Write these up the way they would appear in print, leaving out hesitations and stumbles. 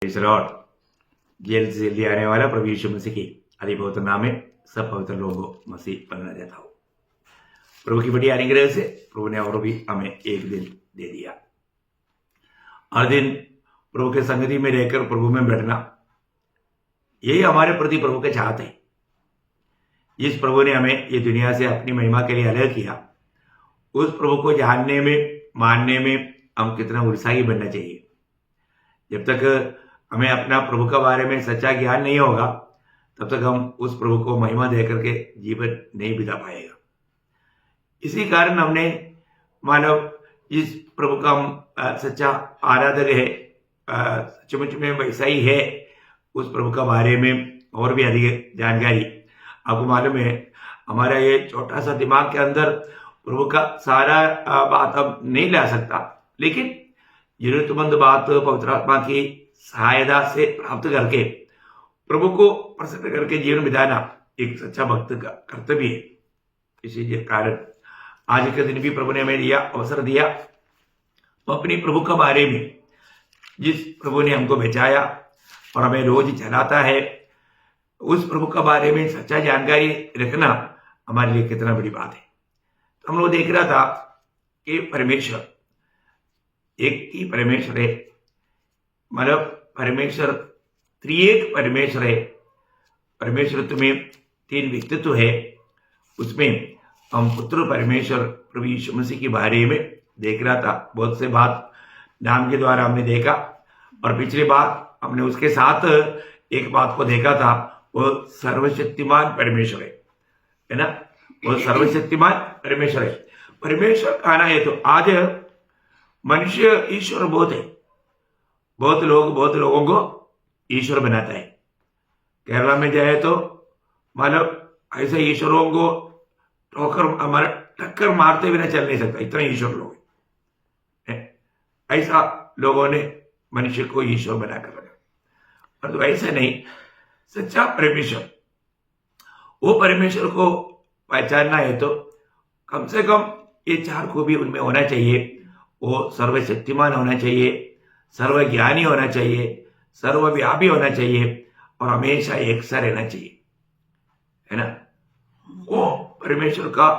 Lord, jail से जल्दी आने वाला प्रभु यीशु मसीह की अति पवित्र नाम में सब पवित्र लोगों को मसीह बनना देता हूं। प्रभु की बड़ी अनुग्रह से प्रभु ने और भी हमें एक दिन दे दिया। हर दिन प्रभु के संगति में रहकर प्रभु में बैठना, यही हमारे प्रति प्रभु के चाहत है। जिस प्रभु ने हमें ये दुनिया से अपनी महिमा के लिए अलग किया, उस प्रभु को जानने में, मानने में हम कितना उत्साही बनना चाहिए। जब तक हमें अपना प्रभु के बारे में सच्चा ज्ञान नहीं होगा, तब तक हम उस प्रभु को महिमा देकर के जीवन नहीं बिता पाएगा। इसी कारण हमने मानव जिस प्रभु का हम सच्चा आराधक है, सचमुच में वैसा ही है, उस प्रभु के बारे में और भी अधिक जानकारी आपको मालूम है। हमारा ये छोटा सा दिमाग के अंदर प्रभु का सारा बात अब नहीं ला सकता, लेकिन जरूरतमंद बात पवित्र आत्मा की सहायता से प्राप्त करके प्रभु को प्रसन्न करके जीवन बिताना एक सच्चा भक्त का कर्तव्य है। इसी कारण आज के दिन भी प्रभु ने हमें अवसर दिया अपने प्रभु के बारे में, जिस प्रभु ने हमको बचाया और हमें रोज चलाता है, उस प्रभु के बारे में सच्चा जानकारी रखना हमारे लिए कितना बड़ी बात है। तो हम लोग देख रहा था कि परमेश्वर एक ही परमेश्वर है, मतलब परमेश्वर त्रिएक परमेश्वर है। परमेश्वर में तीन व्यक्तित्व है, उसमें हम पुत्र परमेश्वर प्रभु यीशु मसीह के बारे में देख रहा था। बहुत से बात नाम के द्वारा हमने देखा, और पिछली बार हमने उसके साथ एक बात को देखा था, वो सर्वशक्तिमान परमेश्वर है ना। वो सर्वशक्तिमान परमेश्वर है। परमेश्वर कहना है तो आज मनुष्य ईश्वर बहुत है, बहुत लोगों को ईश्वर बनाता है। केरला में जाए तो मतलब ऐसे ईश्वरों को टक्कर मारते बिना चल नहीं सकता, इतने ईश्वर लोग हैं। ऐसा लोगों ने मनुष्य को ईश्वर बनाकर रखा, पर तो ऐसा नहीं। सच्चा परमेश्वर, वो परमेश्वर को पहचानना है तो कम से कम ये चार खूबी उनमें होना चाहिए। वो सर्वशक्तिमान होना चाहिए, सर्वज्ञानी होना चाहिए, सर्वव्यापी होना चाहिए, और हमेशा एक सा रहना चाहिए, है ना। वो परमेश्वर का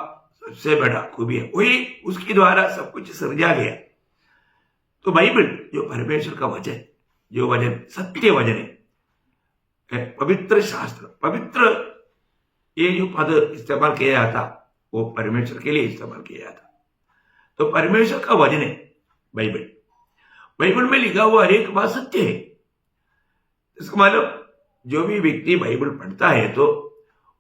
सबसे बड़ा खूबी है, वही उसके द्वारा सब कुछ सृजा गया। तो बाइबल जो परमेश्वर का वचन, जो वचन सत्य वचन है, पवित्र शास्त्र, पवित्र ये जो पद इस्तेमाल किया जाता, वो परमेश्वर के लिए इस्तेमाल किया जाता। तो परमेश्वर का वचन है बाइबल। बाइबल में लिखा हुआ हर एक बात सत्य है। इसका मतलब जो भी व्यक्ति बाइबल पढ़ता है तो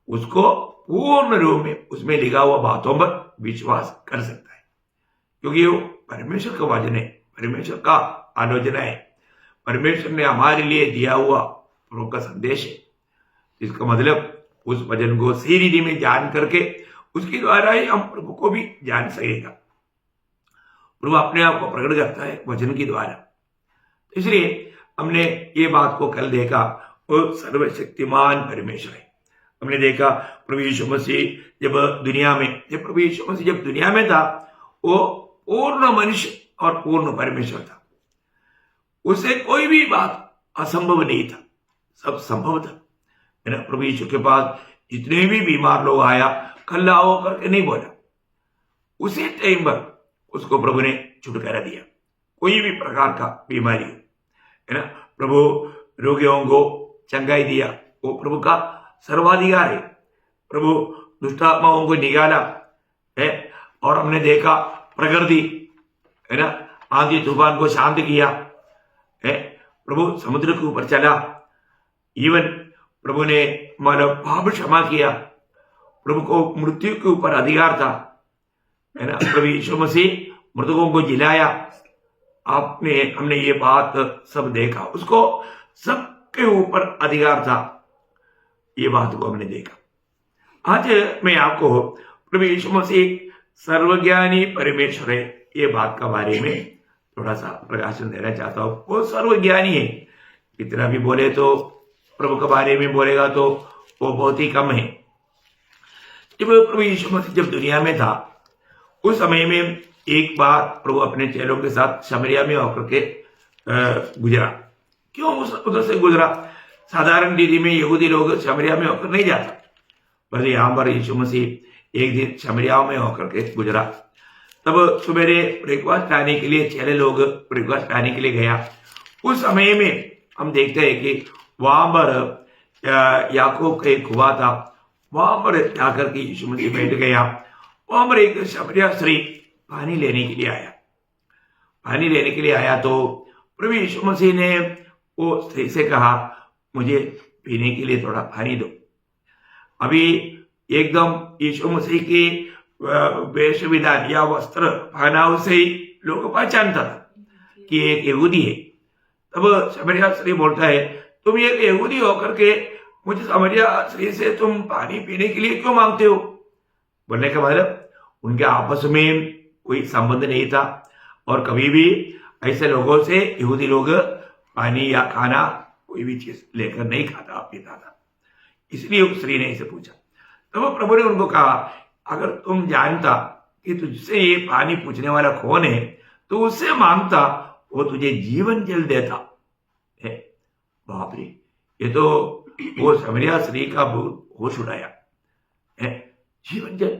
उसको पूर्ण रूप में उसमें लिखा हुआ बातों पर विश्वास कर सकता है, क्योंकि वो परमेश्वर का वचन है, परमेश्वर का आलोचना है, परमेश्वर ने हमारे लिए दिया हुआ प्रभु का संदेश है। इसका मतलब उस वचन को सही रीति में जान करके उसके द्वारा ही हम प्रभु को भी जान सकेगा। प्रभु अपने आप को प्रकट करता है वचन के द्वारा। इसलिए हमने ये बात को कल देखा, वो सर्वशक्तिमान परमेश्वर है। हमने देखा प्रभु यीशु मसीह जब दुनिया में था, वो पूर्ण मनुष्य और पूर्ण परमेश्वर था। उसे कोई भी बात असंभव नहीं था, सब संभव था, है ना। प्रभु यीशु के पास जितने भी बीमार लोग आया, कल आओ करके नहीं बोला, उसी टाइम पर उसको प्रभु ने छुटकारा दिया। कोई भी प्रकार का बीमारी, है ना, प्रभु रोगियों को चंगाई दिया। वो प्रभु का सर्वाधिकार है। प्रभु दुष्टात्माओं को निकाला है, और हमने देखा प्रकृति, है ना, आंधी तूफान को शांत किया है। प्रभु समुद्र के ऊपर चला। इवन प्रभु ने मानव पाप क्षमा किया। प्रभु को मृत्यु के ऊपर अधिकार था, है ना। प्रभु यीशु मसीह मृतकों को जिलाया। हमने ये बात सब देखा, उसको सबके ऊपर अधिकार था, ये बात को हमने देखा। आज मैं आपको प्रभु यीशु मसीह सर्वज्ञानी परमेश्वर है, ये बात का बारे में थोड़ा सा प्रकाशन देना चाहता हूं। वो सर्वज्ञानी है, कितना भी बोले तो प्रभु के बारे में बोलेगा तो वो बहुत ही कम है। जब प्रभु यीशु मसीह जब दुनिया में था, उस समय में एक बार प्रभु अपने चेलों के साथ शमरिया में होकर के गुजरा। क्यों उधर से गुजरा? साधारण रीति में यहूदी लोग शमरिया में होकर नहीं जाता, पर यहाँ पर यीशु मसीह एक दिन शमरिया में होकर के गुजरा। तब सवेरे ब्रेकफास्ट लाने के लिए चेले लोग ब्रेकफास्ट लाने के लिए गया। उस समय में हम देखते हैं कि वहां पर याकूब का एक कुआं था, वहां पर जाकर के यीशु मसीह बैठ गया। वहां पर एक शमरिया स्त्री पानी लेने के लिए आया। पानी लेने के लिए आया तो प्रभु यीशु मसीह ने वो स्त्री से कहा, मुझे पीने के लिए थोड़ा पानी दो। अभी एकदम यीशु मसीह की वेश विधान या वस्त्र पहनाव से ही लोग पहचानता था कि एक यहूदी है। तब शमरिया स्त्री बोलता है, तुम एक यहूदी होकर के मुझे शमरिया स्त्री से तुम पानी पीने के लिए क्यों मांगते हो? बोलने का मतलब उनके आपस में कोई संबंध नहीं था, और कभी भी ऐसे लोगों से यहूदी लोग पानी या खाना कोई भी चीज लेकर नहीं खाता पीता था। इसलिए उस स्त्री ने इसे पूछा। तब प्रभु ने उनको कहा, अगर तुम जानता कि तुझसे ये पानी पूछने वाला कौन है तो उससे मांगता, वो तुझे जीवन जल देता है। बाप रे, ये तो वो शमरिया स्त्री का होश उड़ाया है, जीवन जल।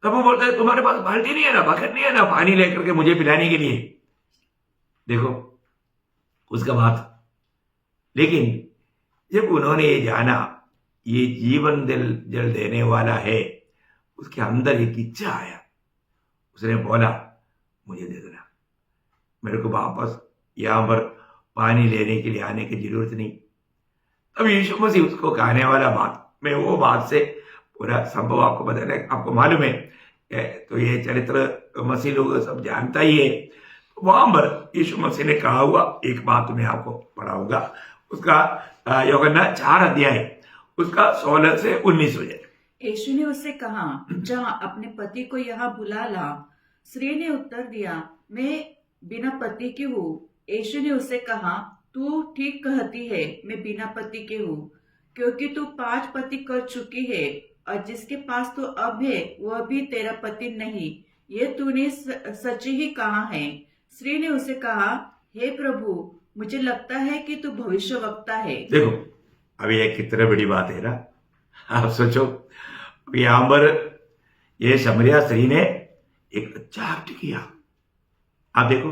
तब वो बोलता है, तुम्हारे पास बाल्टी नहीं है ना, बकेट नहीं है ना पानी लेकर के मुझे पिलाने के लिए? देखो उसका बात। लेकिन जब उन्होंने ये जाना ये जीवन जल देने वाला है, उसके अंदर एक इच्छा आया। उसने बोला, मुझे दे देना, मेरे को वापस यहां पर पानी लेने के लिए आने की जरूरत नहीं। तब यीशु मसीह उसको कहने वाला बात, मैं वो बात से पूरा संभव आपको बताने, आपको मालूम है तो ये चरित्र मसीह लोग सब जानता ही है। वहां पर यीशु मसीह ने कहा हुआ एक बात मैं आपको पढ़ाऊंगा, उसका यूहन्ना 4 अध्याय उसका 16 से 19 हो जाए। यीशु ने उससे कहा, जा अपने पति को यहाँ बुला ला। स्त्री ने उत्तर दिया, मैं बिना पति की हूँ। यीशु ने उससे कहा, तू ठीक कहती है, मैं बिना पति की हूँ, क्योंकि तू 5 पति कर चुकी है, और जिसके पास तू अब है वह भी तेरा पति नहीं। ये तूने सच ही कहा है। स्त्री ने उसे कहा, हे प्रभु, मुझे लगता है कि तू भविष्यवक्ता है। देखो अभी ये कितनी बड़ी बात है ना। आप सोचो, यहां पर ये शमरिया स्त्री ने एक अच्छा एक्ट किया। आप देखो,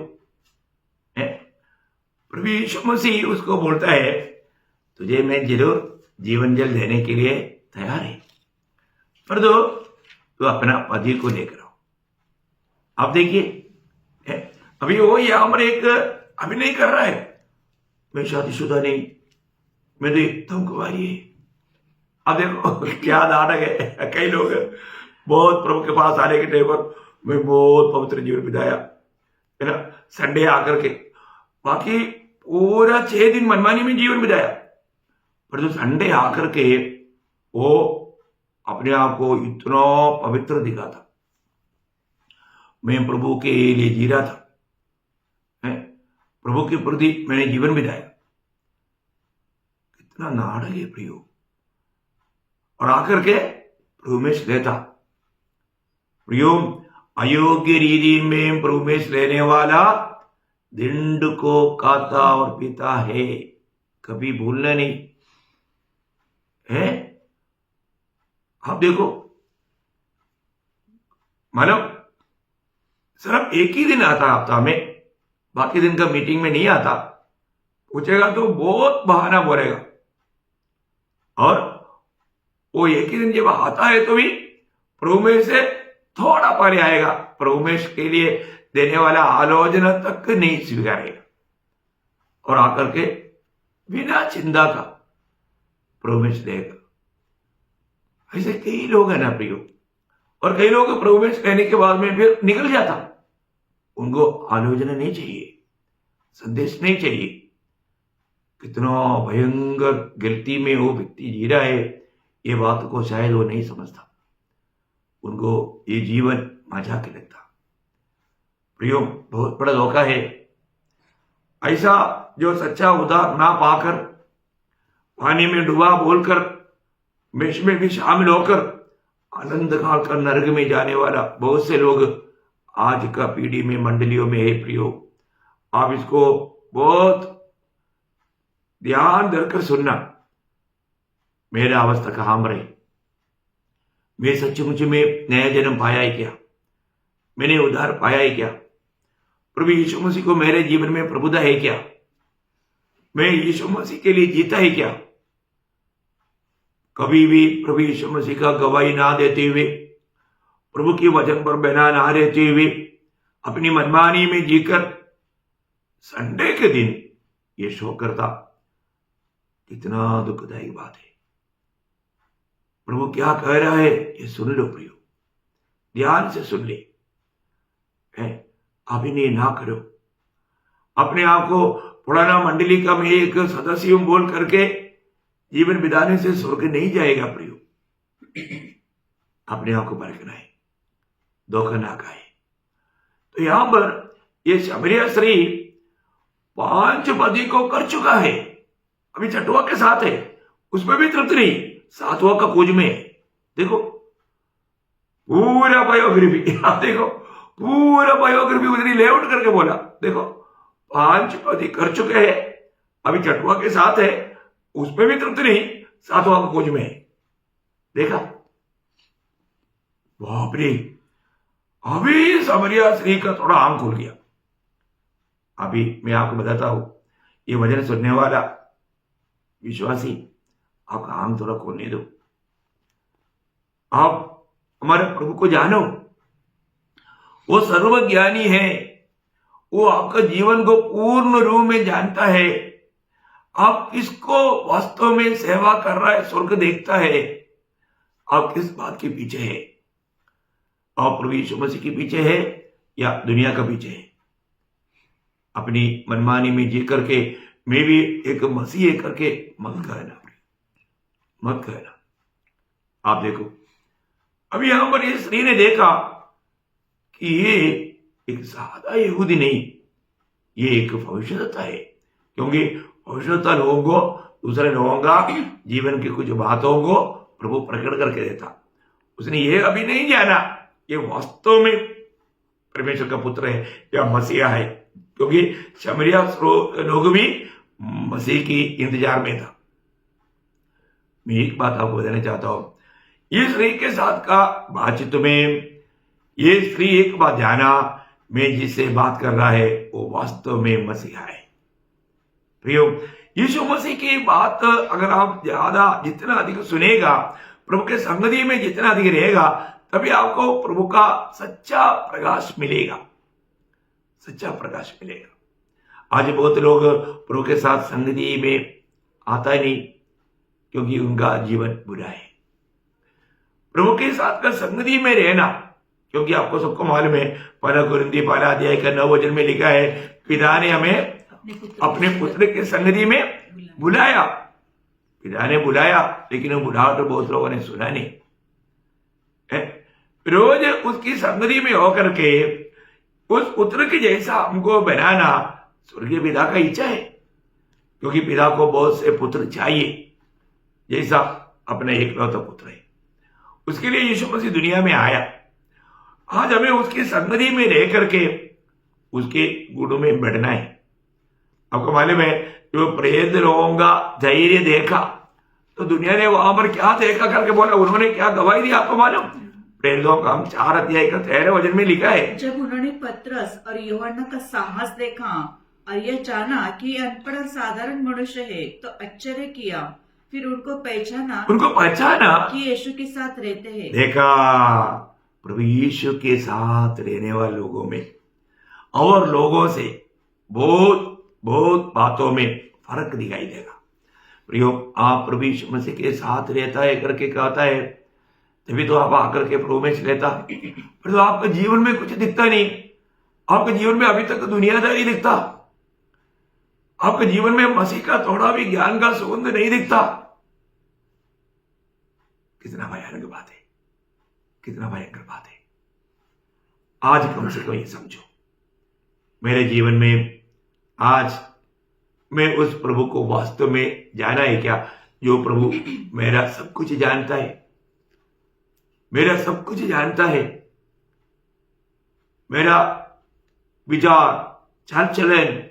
प्रभु यीशु मसीह उसको बोलता है, तुझे मैं जरूर जीवन जल देने के लिए तैयार है, पर तू अपना पति को लेकर आओ। आप देखिए, अभी वो यहां पर एक अभिनय कर रहा है, मैं शादीशुदा नहीं, मैं तो एकदम कुंवारी है। अब देखो क्या नाटक है। कई लोग बहुत प्रभु के पास आने के टाइम पर मैं बहुत पवित्र जीवन बिताया है ना, संडे आकर के, बाकी पूरा 6 दिन मनमानी में जीवन बिताया, पर जो संडे आकर के वो अपने आप को इतना पवित्र दिखाता, मैं प्रभु के लिए जी रहा था, प्रभु के प्रति मैंने जीवन बिताया। कितना नाटक है प्रियो। और आकर के प्रभु में लेता प्रियो, अयोग्य रीति में प्रभु में लेने वाला दिंड को खाता और पीता है, कभी भूलना नहीं है। आप देखो, मानो सिर्फ एक ही दिन आता हफ्ता में, बाकी दिन का मीटिंग में नहीं आता, पूछेगा तो बहुत बहाना बोलेगा, और वो एक ही दिन जब आता है तो भी प्रभु में से थोड़ा परे आएगा, प्रभु में के लिए देने वाला आलोचना तक नहीं स्वीकारेगा, और आकर के बिना चिंता का प्रभु में देगा। ऐसे कई लोग हैं ना प्रियो, और कई लोग प्रभु में कहने के बाद में फिर निकल जाता, उनको आलोचना नहीं चाहिए, संदेश नहीं चाहिए। कितना भयंकर गलती में वो व्यक्ति जी रहा है, ये बात को शायद वो नहीं समझता, उनको ये जीवन मजाक लगता। प्रियो, बहुत बड़ा धोखा है ऐसा जो सच्चा उद्धार ना पाकर पानी में डूबा बोलकर विष में भी शामिल होकर आनंद काल कर नरक में जाने वाला बहुत से लोग आज का पीढ़ी में मंडलियों में है। प्रियो, आप इसको बहुत ध्यान धरकर सुनना, मेरा अवस्था कहां रही, मैं सचमुच में नया जन्म पाया है क्या, मैंने उद्धार पाया है क्या, प्रभु यीशु मसीह को मेरे जीवन में प्रभुता है क्या, मैं यीशु मसीह के लिए जीता है क्या। कभी भी प्रभु यीशु मसीह का गवाही ना देते हुए, प्रभु के वचन पर बना ना रहते हुए, अपनी मनमानी में जीकर संडे के दिन ये शो करता, कितना दुखदायी बात है। प्रभु क्या कह रहा है ये सुन लो प्रियो, ध्यान से सुन ले। अभिनय ना करो, अपने आप को पुराना मंडली का मैं एक सदस्य हूं बोल करके जीवन बिताने से स्वर्ग नहीं जाएगा प्रियो। अपने आप को परखना है, धोखा ना खाए। तो यहां पर ये शमरिया स्त्री 5 पदी को कर चुका है, अभी 6वां के साथ है, उसमें भी तृप्त नहीं, 7वां का खोज में है। देखो पूरा बायोग्राफी, आप देखो पूरा बायोग्राफी उधरी लेआउट करके बोला। देखो 5 पदी कर चुके हैं, अभी 6वां के साथ है, उसमें भी तृप्त नहीं, 7वां का खोज में है। देखा, बाप रे, अभी समरिया स्त्री का थोड़ा आंख खुल गया। अभी मैं आपको बताता हूं, ये वचन सुनने वाला विश्वासी, आपका आंख थोड़ा खोलने दो। आप हमारे प्रभु को जानो, वो सर्वज्ञानी है, वो आपका जीवन को पूर्ण रूप में जानता है। आप किसको वास्तव में सेवा कर रहा है, स्वर्ग देखता है। आप किस बात के पीछे है, आप प्रभु यीशु मसीह के पीछे है या दुनिया का पीछे है। अपनी मनमानी में जी करके मैं भी एक मसीह है करके मत कहना, मत कहना। आप देखो, अभी यहां पर इस स्त्री ने देखा कि ये एक सादा यहूदी नहीं, ये एक भविष्यद्वक्ता है, क्योंकि भविष्यद्वक्ता लोगों को, दूसरे लोगों का जीवन की कुछ बातों को प्रभु प्रकट करके देता। उसने ये अभी नहीं जाना ये वास्तव में परमेश्वर का पुत्र है या मसीहा है, क्योंकि शमरिया लोग भी मसीह की इंतजार में था। मैं एक बात आपको बताना चाहता हूं, ये स्त्री के साथ का बातचीत में ये स्त्री एक बात जाना, मैं जिससे बात कर रहा है वो वास्तव में मसीहा है। प्रियो, यीशु मसीह की बात अगर आप ज्यादा जितना अधिक सुनेगा, प्रभु के संगति में जितना अधिक रहेगा, तभी आपको प्रभु का सच्चा प्रकाश मिलेगा, सच्चा प्रकाश मिलेगा। आज बहुत लोग प्रभु के साथ संगति में आता ही नहीं, क्योंकि उनका जीवन बुरा है। प्रभु के साथ का संगति में रहना, क्योंकि आपको सबको मालूम है, 1 कुरिन्थी 1 अध्याय का 9 वचन में लिखा है, पिता ने हमें अपने पुत्र के संगति में बुलाया। पिता ने बुलाया, लेकिन वो बुलाहट तो बहुत लोगों ने सुना नहीं। रोज उसकी संगति में होकर के उस पुत्र के जैसा हमको बनाना स्वर्गीय पिता का इच्छा है, क्योंकि पिता को बहुत से पुत्र चाहिए, जैसा अपना एकलौता पुत्र है। उसके लिए यीशु मसीह दुनिया में आया। आज हमें उसकी संगति में रह करके उसके गुणों में बढ़ना है। आपको मालूम है, जो प्रेत लोगों का धैर्य देखा तो दुनिया ने वहां पर क्या देखा करके बोला, उन्होंने क्या गवाही दी आपको मालूम? प्रेरितों का 4 अध्याय का 13 वचन में लिखा है, जब उन्होंने पतरस और यूहन्ना का साहस देखा और यह जाना कि अनपढ़ और साधारण मनुष्य है, तो आश्चर्य किया। फिर उनको पहचाना कि यीशु के साथ रहते हैं। देखा, प्रभु यीशु के साथ रहने वाले लोगों में और लोगों से बहुत बहुत बातों में फर्क दिखाई देगा। प्रियो, आप प्रभु यीशु मसीह के साथ रहता है करके कहता है, तभी तो आप आकर के प्रभु में लेता, फिर तो आपके जीवन में कुछ दिखता नहीं। आपके जीवन में अभी तक दुनियादारी दिखता, आपके जीवन में मसीह का थोड़ा भी ज्ञान का सुगंध नहीं दिखता। कितना भयानक बात है, कितना भयंकर बात है। आज कम से कम ये समझो, मेरे जीवन में आज मैं उस प्रभु को वास्तव में जाना है क्या, जो प्रभु मेरा सब कुछ जानता है, मेरा सब कुछ जानता है, मेरा विचार चाल चलन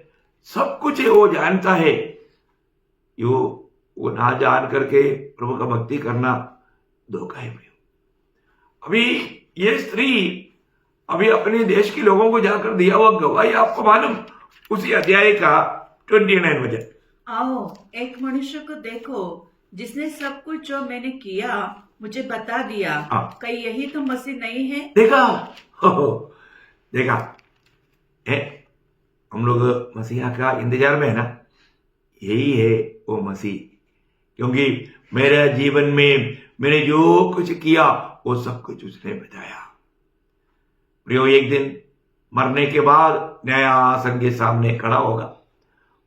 सब कुछ है वो जानता है। वो ना जान करके प्रभु का भक्ति करना धोखा है प्रियो। अभी ये स्त्री अभी अपने देश के लोगों को जाकर दिया हुआ गवाही आपको मालूम, उसी अध्याय का 29 वचन। आओ एक मनुष्य को देखो जिसने सब कुछ जो मैंने किया मुझे बता दिया। हाँ। कहीं यही तो मसीह नहीं है? देखा, देखा है, हम लोग मसीहा का इंतजार में है ना, यही है वो मसीह। क्योंकि मेरे जीवन में मैंने जो कुछ किया वो सब कुछ उसने बताया। प्रियो, एक दिन मरने के बाद न्याय आसन के सामने खड़ा होगा।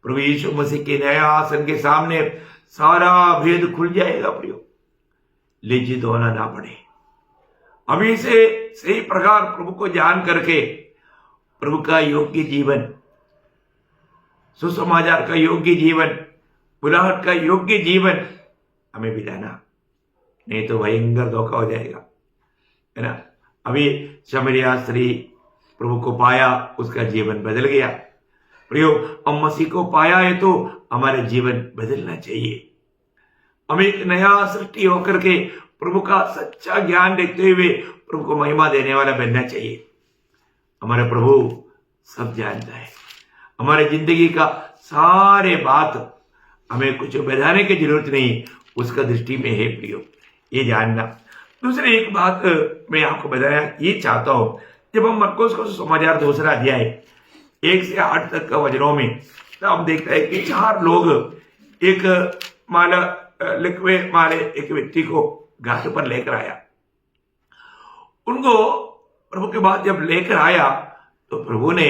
प्रभु यीशु मसीह के न्याय आसन के सामने सारा भेद खुल जाएगा प्रियो, लज्जित होना ना पड़े। अभी से सही प्रकार प्रभु को जान करके प्रभु का योग्य जीवन, सुसमाचार का योग्य जीवन, बुलाहट का योग्य जीवन हमें बिताना, नहीं तो भयंकर धोखा हो जाएगा, है ना। अभी शमरिया स्त्री प्रभु को पाया, उसका जीवन बदल गया। प्रियो, हम मसीह को पाया है तो हमारा जीवन बदलना चाहिए। हम एक नया सृष्टि होकर के प्रभु का सच्चा ज्ञान देखते हुए प्रभु को महिमा देने वाला बनना चाहिए। हमारा प्रभु सब जानता है, हमारे जिंदगी का सारे बात, हमें कुछ बताने की जरूरत नहीं, उसका दृष्टि में है प्रियो, ये जानना। दूसरी एक बात मैं आपको बताया ये चाहता हूं, जब हम मरकुस को समाचार 2 अध्याय 1 से 8 तक का वचनों में, तो हम देखते हैं कि 4 लोग एक माला लिखवे मारे एक व्यक्ति को घाट पर लेकर आया। उनको प्रभु के बाद जब लेकर आया तो प्रभु ने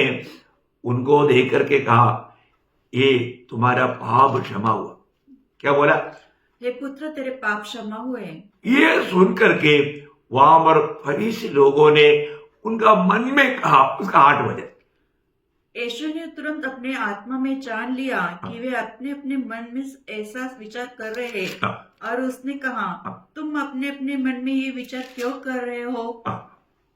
उनको देख करके कहा, ये तुम्हारा पाप क्षमा हुआ। क्या बोला? हे पुत्र तेरे पाप क्षमा हुए। ये सुन करके वहां पर फरीसी लोगों ने उनका मन में कहा, उसका 8 वचन, यीशु ने तुरंत अपने आत्मा में जान लिया कि वे अपने अपने मन में ऐसा विचार कर रहे हैं, और उसने कहा, तुम अपने अपने मन में ये विचार क्यों कर रहे हो?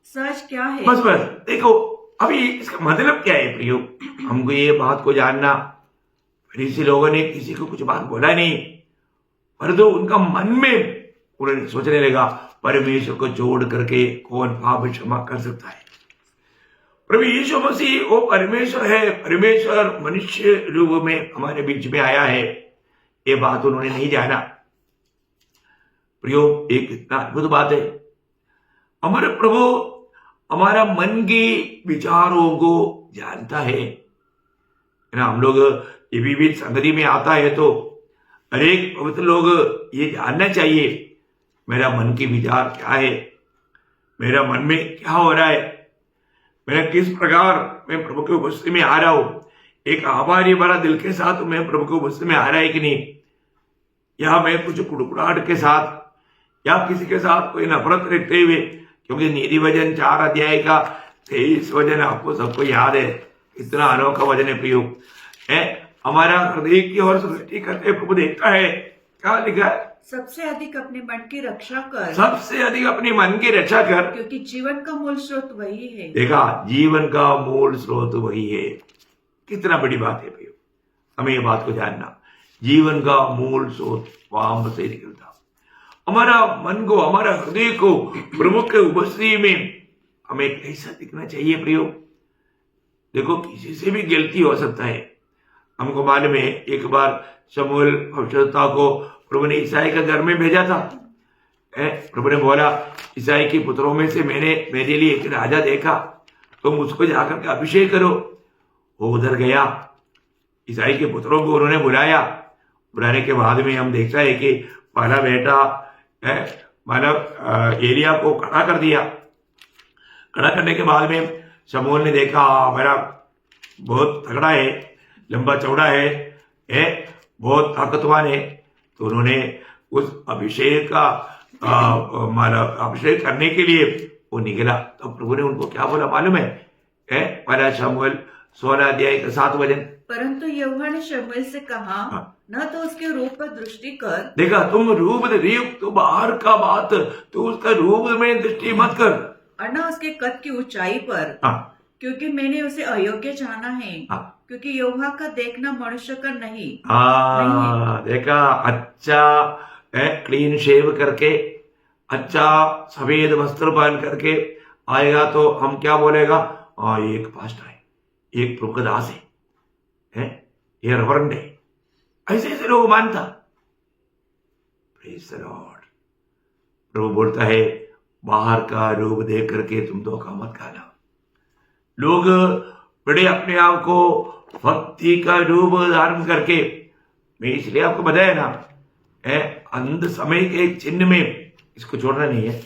सच क्या है? बस देखो, अभी इसका मतलब क्या है प्रियो, हमको ये बात को जानना। फरीसी लोगों ने किसी को कुछ बात बोला नहीं, पर तो उनका मन में उन्होंने सोचने लगा, परमेश्वर को छोड़ करके कौन पाप क्षमा कर सकता है? प्रभु यीशु मसीह वो परमेश्वर है, परमेश्वर मनुष्य रूप में हमारे बीच में आया है, ये बात उन्होंने नहीं जाना। प्रियो, एक इतना अद्भुत बात है, हमारे प्रभु हमारा मन के विचारों को जानता है ना। हम लोग ये भी संगति में आता है तो हरेक पवित्र लोग ये जानना चाहिए, मेरा मन की विचार क्या है, मेरा मन में क्या हो रहा है, मैं किस प्रकार मैं प्रभु के उपस्थिति में आ रहा हूं, एक आभारी भरा दिल के साथ मैं प्रभु के उपस्थिति में आ रहा है कि नहीं, या मैं कुछ कुड़कुड़ाहट के साथ या किसी के साथ कोई नफरत रखते हुए। क्योंकि नीति वचन 4 अध्याय का 23 वचन आपको सबको याद है, इतना अनोखा वचन है प्रियो, है हमारा हृदय की ओर सृष्टि करते प्रभु देखता है, क्या लिखा है? सबसे अधिक अपने मन की रक्षा कर, सबसे अधिक अपने मन की रक्षा कर, क्योंकि जीवन का मूल स्रोत वही है। देखा, जीवन का मूल स्रोत वही है। कितना बड़ी बात है प्रियो, हमें ये बात को जानना, जीवन का मूल स्रोत वहां से निकलता। हमारा मन को, हमारा हृदय को प्रभु के उपस्थिति में हमें कैसा दिखना चाहिए प्रियो? देखो, किसी से भी गलती हो सकता है। हमको मालूम है, एक बार शमूएल भविष्यवक्ता को प्रभु ने ईसाई के घर में भेजा था। प्रभु ने बोला, ईसाई के पुत्रों में से मैंने मेरे लिए एक राजा देखा, तुम उसको जाकर के अभिषेक करो। वो उधर गया, ईसाई के पुत्रों को उन्होंने बुलाया। बुलाने के बाद में हम देखता है कि पहला बेटा मानव एलिया को खड़ा कर दिया। खड़ा करने के बाद में शमूएल ने देखा, मेरा बहुत तगड़ा है, लंबा चौड़ा है, बहुत ताकतवान है। तो उन्होंने उस अभिषेक का अभिषेक करने के लिए वो निकला। तो प्रभु ने उनको क्या बोला मालूम है? पहला शमूएल 16 अध्याय का 7 वचन, परंतु यहोवा ने शमूएल से कहा, न तो उसके रूप पर दृष्टि कर। देखा, तुम रूप तो बाहर का बात, तो उसका रूप में दृष्टि मत कर, और न उसके कद की ऊंचाई पर, क्योंकि मैंने उसे अयोग्य जाना है, हाँ क्योंकि यहोवा का देखना मनुष्य का नहीं देखा, अच्छा क्लीन शेव करके, अच्छा सफेद वस्त्र पहन करके आएगा तो हम क्या बोलेगा, हाँ ये एक पास्टर है, ये एक प्रभु का दास है, ये रेवरेंड है, ऐसे ऐसे लोग मानता। Praise the Lord. प्रभु बोलता है बाहर का रूप देख करके तुम धोखा मत खाना। लोग बड़े अपने आप को भक्ति का रूप धारण करके, मैं इसलिए आपको बताया ना, अंध समय के चिन्ह में इसको छोड़ना नहीं है।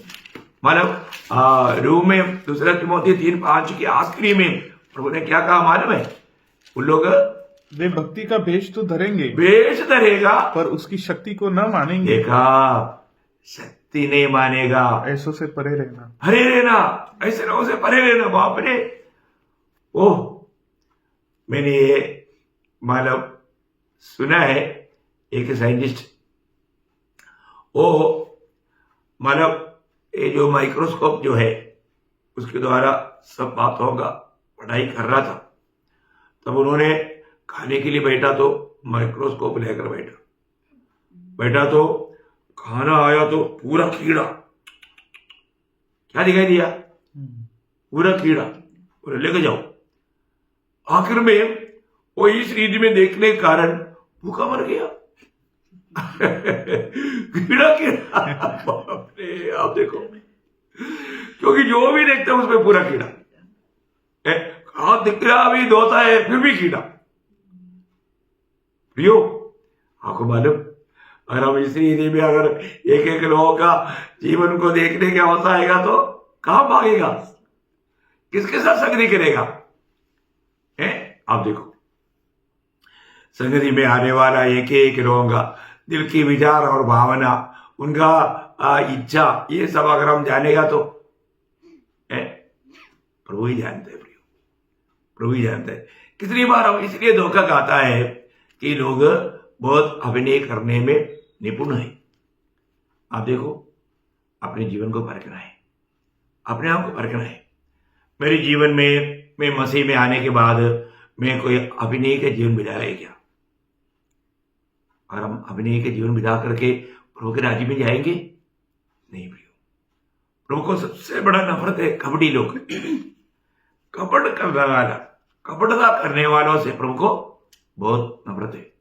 मालूम रूम में 2 तिमोथी 3:5 के आखिरी में प्रभु ने क्या कहा मालूम है, उन लोग वे भक्ति का भेष तो धरेंगे, वेश धरेगा पर उसकी शक्ति को न मानेंगे। देखा, शक्ति नहीं मानेगा, ऐसों से परे रहना, परे रहना, ऐसे लोगों से परे रहना। बाप रे, ओह, मैंने ये मालूम सुना है, एक साइंटिस्ट वो मालूम ये जो माइक्रोस्कोप जो है उसके द्वारा सब बातों का पढ़ाई कर रहा था, तब उन्होंने खाने के लिए बैठा तो माइक्रोस्कोप लेकर बैठा तो खाना आया तो पूरा कीड़ा, क्या दिखाई दिया, पूरा कीड़ा, बोले लेके जाओ। आखिर में वो इस रीति में देखने के कारण भूखा मर गया। कीड़ा बाप रे, आप देखो, क्योंकि जो भी देखते हैं उसमें पूरा कीड़ा, दिख रहा भी धोता है फिर भी कीड़ा। प्रियो, आपको मालूम, अगर हम इस रीति में अगर एक एक लोगों का जीवन को देखने का अवसर आएगा तो कहां भागेगा, किसके साथ संगति करेगा? आप देखो, संगति में आने वाला एक एक लोगों का दिल की विचार और भावना, उनका इच्छा, ये सब अगर हम जानेगा तो प्रभु ही जानते हैं। प्रियो, प्रभु ही जानते हैं। कितनी बार हम इसलिए धोखा खाता है कि लोग बहुत अभिनय करने में निपुण है। आप देखो, अपने जीवन को परखना है, अपने आप को परखना है। मेरे जीवन में, मैं मसीह में आने के बाद मैं कोई अभिनय का जीवन बिता रहे क्या? और हम अभिनय के जीवन बिता करके प्रभु के राज्य में जाएंगे? नहीं प्रियो, प्रभु को सबसे बड़ा नफरत है कपटी लोग। कपट करने वाला, कपटता करने वालों से प्रभु को बहुत नफरत है।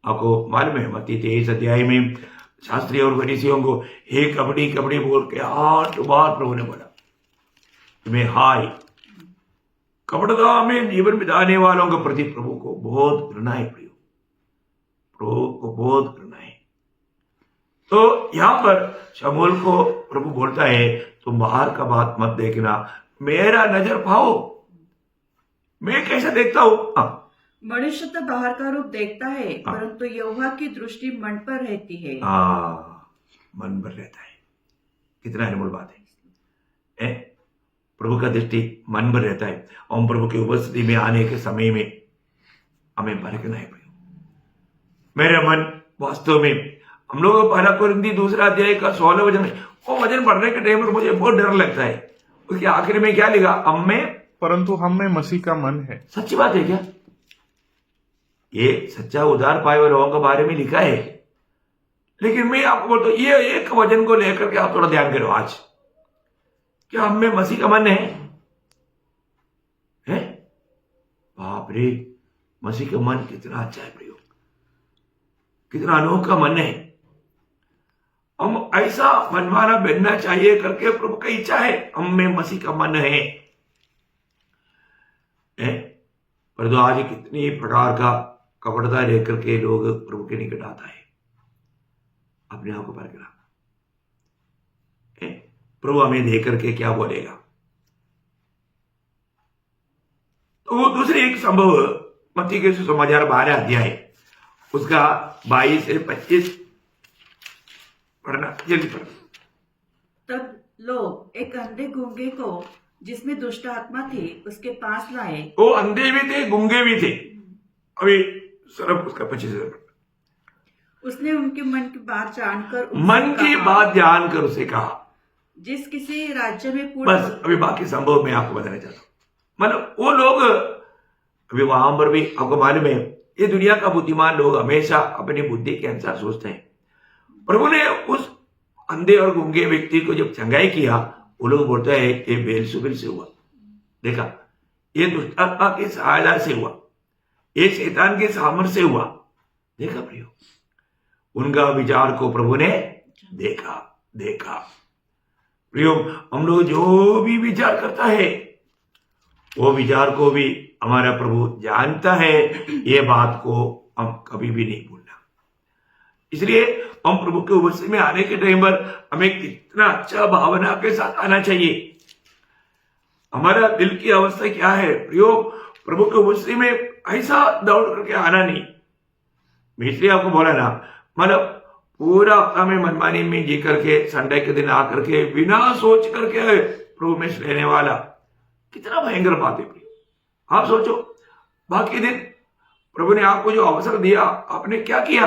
आपको मालूम है मत्ती 23 अध्याय में शास्त्री और फरीसियों को हे कपटी कपटी बोल के 8 बार प्रभु ने बोला, तुम्हें हाय। कपटता में जीवन बिताने वालों के प्रति प्रभु को बहुत घृणा है प्रियो, प्रभु को बहुत घृणा है। तो यहां पर शमूएल को प्रभु बोलता है तुम बाहर का बात मत देखना, मेरा नजर पाओ, मैं कैसे देखता हूं। मनुष्य तो बाहर का रूप देखता है, परंतु यहोवा की दृष्टि मन पर रहती है। मन पर रहता है, कितना अनमोल बात है। प्रभु का दृष्टि मन पर रहता है। और प्रभु की उपस्थिति में आने के समय में हमें परखना है। मेरा मन वास्तव में, हम लोग 1 कोरिन्थी 2 अध्याय का 16 वचन, वो वचन पढ़ने के टाइम पर मुझे बहुत डर लगता है। उसके आखिर में क्या लिखा, हम में, परंतु हम में मसीह का मन है। सच्ची बात है क्या? ये सच्चा उद्धार पाए हुए लोगों के बारे में लिखा है। लेकिन मैं आपको बोलता हूं, ये एक वचन को लेकर के आप थोड़ा ध्यान करो आज, क्या हम में मसीह का मन है? बाप रे, मसीह का मन कितना अच्छा है प्रियो, कितना अनोखा मन है। हम ऐसा मनवाना बनना चाहिए करके प्रभु की इच्छा है, हम में मसीह का मन है। पर तो आज कितनी प्रकार का कपटता लेकर के लोग प्रभु के निकट आता है। अपने आप को परखना, प्रभु हमें देख करके क्या बोलेगा। तो वो दूसरी एक संभव मत्ती के सुसमाचार 12 अध्याय उसका 22 से 25 पढ़ना, जल्दी पढ़ना। तब लोग एक अंधे गूंगे को जिसमें दुष्ट आत्मा थी उसके पास लाए। वो अंधे भी थे, गूंगे भी थे। अभी सरब उसका 25। उसने उनके मन की बात जानकर उसे कहा, जिस किसी राज्य में पूर्ण, बस अभी बाकी संभव मैं आपको बताना चाहता हूं। मतलब वो लोग, अभी वहां पर भी आपको मालूम है, ये दुनिया का बुद्धिमान लोग हमेशा अपनी बुद्धि के अनुसार सोचते हैं। प्रभु ने उस अंधे और गूंगे व्यक्ति को जब चंगाई किया, वो लोग बोलते हैं ये बेलजुबुल से हुआ, देखा, ये दुष्ट आत्मा की सहायता से हुआ, ये शैतान के सामर्थ्य से हुआ। देखा प्रियो, उनका विचार को प्रभु ने देखा। प्रियो, हम लोग जो भी विचार करता है वो विचार को भी हमारा प्रभु जानता है। ये बात को हम कभी भी नहीं भूलना। इसलिए हम प्रभु के उपस्थिति में आने के टाइम पर हमें कितना अच्छा भावना के साथ आना चाहिए। हमारा दिल की अवस्था क्या है प्रियो, प्रभु के उपस्थिति में ऐसा दौड़ करके आना नहीं। मैं इसलिए आपको बोला ना, मतलब पूरा हफ्ता में मनमानी में जी करके संडे के दिन आकर के बिना सोच करके प्रभु में लेने वाला कितना भयंकर बात है प्रियो। आप सोचो, बाकी दिन प्रभु ने आपको जो अवसर दिया, आपने क्या किया?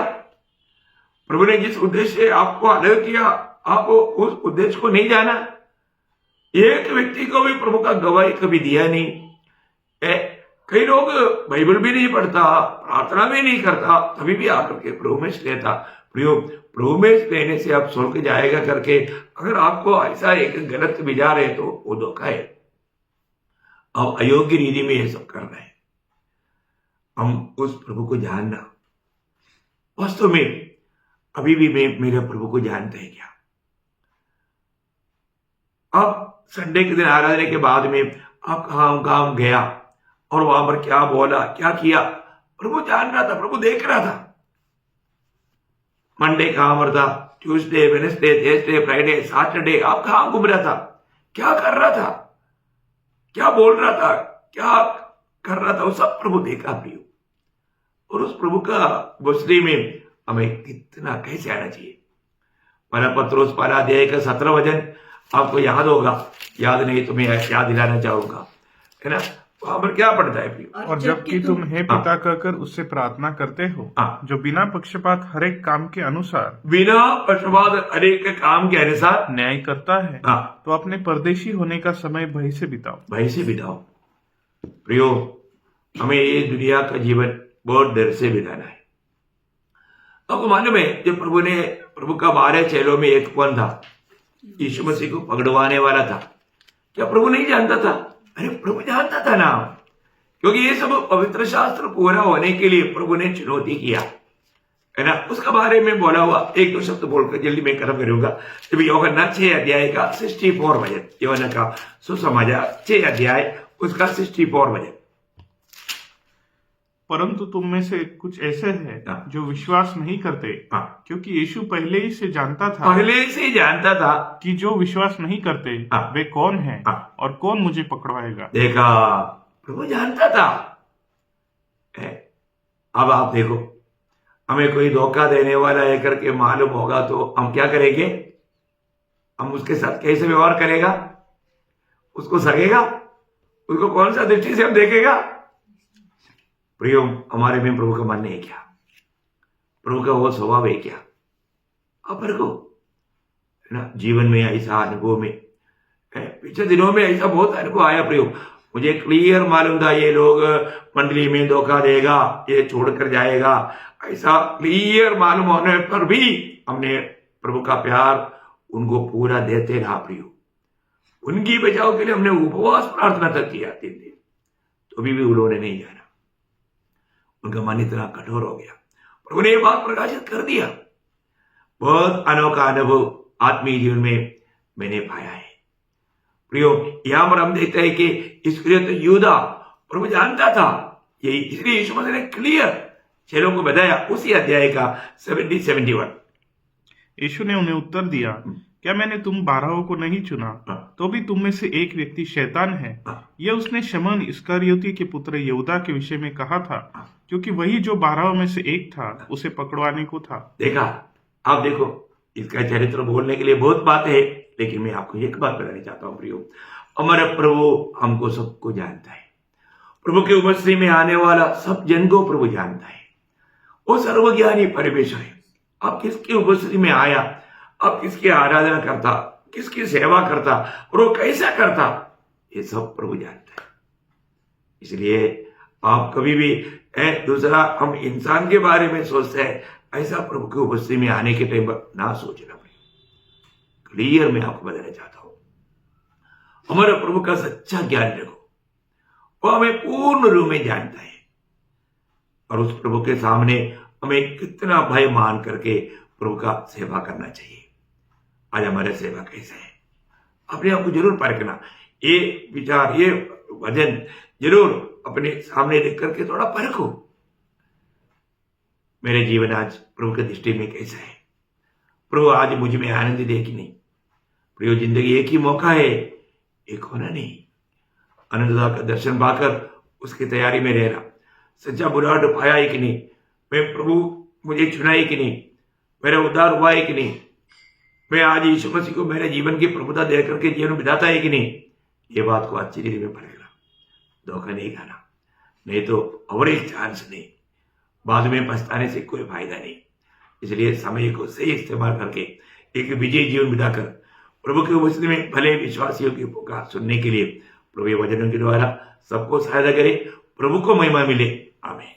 प्रभु ने जिस उद्देश्य से आपको अलग किया, आप उस उद्देश्य को नहीं जाना। एक व्यक्ति को भी प्रभु का गवाही कभी दिया नहीं। कई लोग बाइबल भी नहीं पढ़ता, प्रार्थना भी नहीं करता, तभी भी आकर के प्रभु में लेता। प्रियो, प्रभु में लेने से आप स्वर्ग जाएगा करके अगर आपको ऐसा एक गलत विचार है तो वो धोखा है। अब अयोग्य रीति में ये सब कर रहे हैं। हम उस प्रभु को जानना, वास्तव में अभी भी मेरे प्रभु को जानते हैं क्या? अब संडे के दिन आराधना के बाद में आप कहां गया और वहां पर क्या बोला, क्या किया, प्रभु जान रहा था, प्रभु देख रहा था। मंडे कहां पर था, Tuesday, Wednesday, Thursday, Friday, Saturday, आप कहां घूम रहा था, क्या कर रहा था, क्या बोल रहा था, क्या कर रहा था, वो सब प्रभु देखा प्रियो। और उस प्रभु का उपस्थिति में हमें कितना कैसे आना चाहिए। पहला पत्रोस पहला अध्याय का 17 वचन आपको याद होगा, याद नहीं तो मैं याद दिलाना चाहूंगा, है ना? वहां पर क्या पढ़ता है प्रियो? और जबकि तुम हे पिता कहकर उससे प्रार्थना करते हो, जो बिना पक्षपात हर एक काम के अनुसार हर एक काम के अनुसार न्याय करता है, तो अपने परदेशी होने का समय भय से बिताओ। प्रियो, हमें ये दुनिया का जीवन बहुत डर से बिताना है। आपको मालूम है, जब प्रभु का 12 चेलों में एक कौन था? यीशु मसीह को पकड़वाने वाला था। क्या प्रभु नहीं जानता था? अरे प्रभु जानता था ना, क्योंकि ये सब पवित्र शास्त्र पूरा होने के लिए प्रभु ने चुनौती किया, है ना? उसका बारे में बोला हुआ 1-2 शब्द बोलकर जल्दी मैं खत्म करूंगा। जब यूहन्ना 6 अध्याय का 64 वचन, यूहन्ना का सुसमाचार 6 अध्याय उसका 64 वचन। परंतु तुम में से कुछ ऐसे हैं जो विश्वास नहीं करते, क्योंकि यीशु पहले ही से जानता था कि जो विश्वास नहीं करते वे कौन हैं और कौन मुझे पकड़वाएगा। देखा, प्रभु जानता था। अब आप देखो, हमें कोई धोखा देने वाला है करके मालूम होगा तो हम क्या करेंगे? हम उसके साथ कैसे व्यवहार करेगा? उसको सकेगा? उसको कौन सा दृष्टि से हम देखेगा? प्रियो, हमारे में प्रभु का मन है क्या? प्रभु का वो स्वभाव है क्या? आप को है ना, जीवन में ऐसा अनुभव में पिछले दिनों में ऐसा बहुत अनुभव आया प्रियो। मुझे क्लियर मालूम था ये लोग मंडली में धोखा देगा, ये छोड़कर जाएगा, ऐसा क्लियर मालूम होने पर भी हमने प्रभु का प्यार उनको पूरा देते रहा प्रियो। उनकी बचाव के लिए हमने उपवास प्रार्थना तक किया 3 दिन, तो भी उन्होंने नहीं जाना। उनका मन इतना कठोर हो गया। प्रभु ने ये बात प्रकाशित कर दिया। बहुत अनोखा अनुभव आत्मीय जीवन में मैंने पाया है प्रियो। यहां पर हम देखते हैं कि इस्करियोत यूदा प्रभु जानता था, यही इसलिए यीशु मसीह ने क्लियर चेलों को बताया उसी अध्याय का 70-71। यीशु ने उन्हें उत्तर दिया, क्या मैंने तुम 12 को नहीं चुना? तो भी तुम में से एक व्यक्ति शैतान है। यह उसने शमौन इस्करियोती के पुत्र यहूदा के विषय में कहा था, क्योंकि वही जो 12 में से एक था उसे पकड़वाने को था। देखा, आप देखो, इसका चरित्र बोलने के लिए बहुत बात है, लेकिन मैं आपको एक बात बताना चाहता हूं प्रियो। हमारा प्रभु हमको सबको जानता है। प्रभु के उपस्थिति में आने वाला सब जन को प्रभु जानता है। वो सर्वज्ञानी परमेश्वर है। आप किसकी उपस्थिति में आया, आप किसकी आराधना करता, किसकी सेवा करता और वो कैसा करता, ये सब प्रभु जानता है। इसलिए आप कभी भी दूसरा हम इंसान के बारे में सोचते हैं, ऐसा प्रभु की उपस्थिति में आने के टाइम पर ना सोचना पड़े। क्लियर मैं आपको बताना चाहता हूं, हमारे प्रभु का सच्चा ज्ञान रखो, वो हमें पूर्ण रूप में जानता है, और उस प्रभु के सामने हमें कितना भय मान करके प्रभु का सेवा करना चाहिए। आज हमारा सेवा कैसा है, अपने आप को जरूर परखना। ये विचार, ये वजन जरूर अपने सामने देख करके थोड़ा परखो, मेरे जीवन आज प्रभु की दृष्टि में कैसा है, प्रभु आज मुझ में आनंद दे कि नहीं। प्रभु जिंदगी एक ही मौका है, एक होना नहीं। आनंददा का दर्शन पाकर उसकी तैयारी में रहना, सच्चा बुलाहट पाया है कि नहीं, मैं प्रभु मुझे चुना है कि नहीं, मेरा उद्धार हुआ है कि नहीं, मैं आज यीशु मसीह को मेरे जीवन की प्रभुता दे करके जीवन बिताता है कि नहीं। ये बात को अच्छी रीति में परखना, धोखा नहीं खाना, नहीं तो और एक चांस नहीं, बाद में पछताने से कोई फायदा नहीं। इसलिए समय को सही इस्तेमाल करके एक विजयी जीवन बिताकर प्रभु की उपस्थिति में भले विश्वासियों की पुकार सुनने के लिए प्रभु वचनों के द्वारा सबको सहायता करे। प्रभु को महिमा मिले। आमीन।